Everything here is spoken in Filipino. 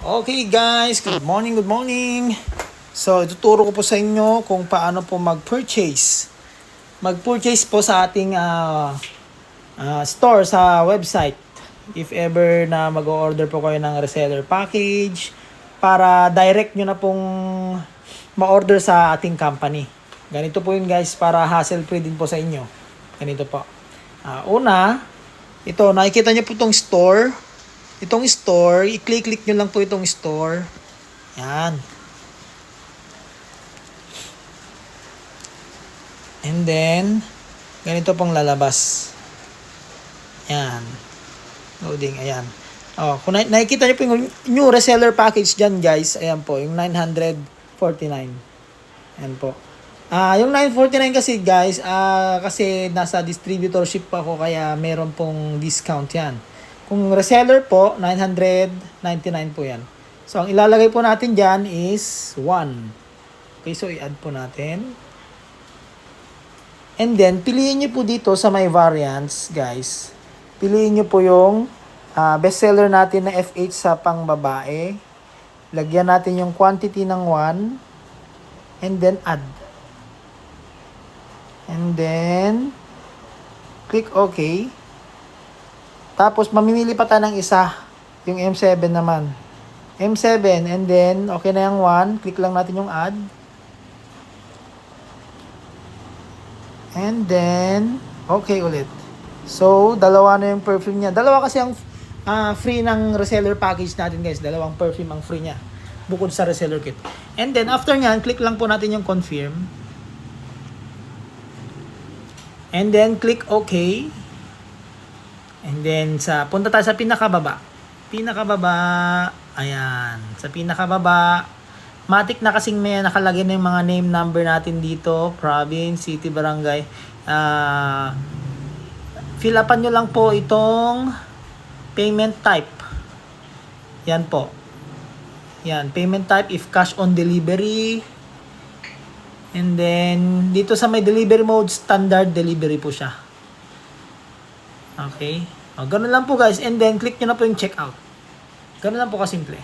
Okay guys, good morning, good morning. So, ituturo ko po sa inyo kung paano po mag-purchase. Mag-purchase po sa ating store sa website. If ever na mag-order po kayo ng reseller package para direct nyo na pong ma-order sa ating company. Ganito po yun guys, para hassle-free din po sa inyo. Ganito po. Una, ito, nakikita nyo po itong store. Itong store, i-click nyo lang po itong store. Yan. And then, ganito pong lalabas. Yan. Loading, ayan. Kung nakikita nyo po yung new reseller package dyan guys, ayan po, yung 949. Ayan po. Yung 949 kasi guys, kasi nasa distributorship pa ako, kaya meron pong discount yan. Kung reseller po, 999 po yan. So, ang ilalagay po natin dyan is 1. Okay, so i-add po natin. And then, piliin nyo po dito sa may variants, guys. Piliin nyo po yung bestseller natin na FH sa pang-babae. Lagyan natin yung quantity ng 1. And then, add. And then, click OK. Tapos, mamimili pa tayo ng isa. Yung M7 naman. M7, and then, okay na yung 1. Click lang natin yung add. And then, okay ulit. So, dalawa na yung perfume niya. Dalawa kasi ang free ng reseller package natin guys. Dalawang perfume ang free niya. Bukod sa reseller kit. And then, after nyan, click lang po natin yung confirm. And then, click OK. And then, punta tayo sa pinakababa. Ayan. Sa pinakababa, matik na kasing may nakalagay na yung mga name number natin dito. Province, city, barangay. Fill upan nyo lang po itong payment type. Yan po. Yan, payment type if cash on delivery. And then, dito sa may delivery mode, standard delivery po siya. Okay. Ganun lang po guys. And then, click nyo na po yung checkout. Ganun lang po kasimple.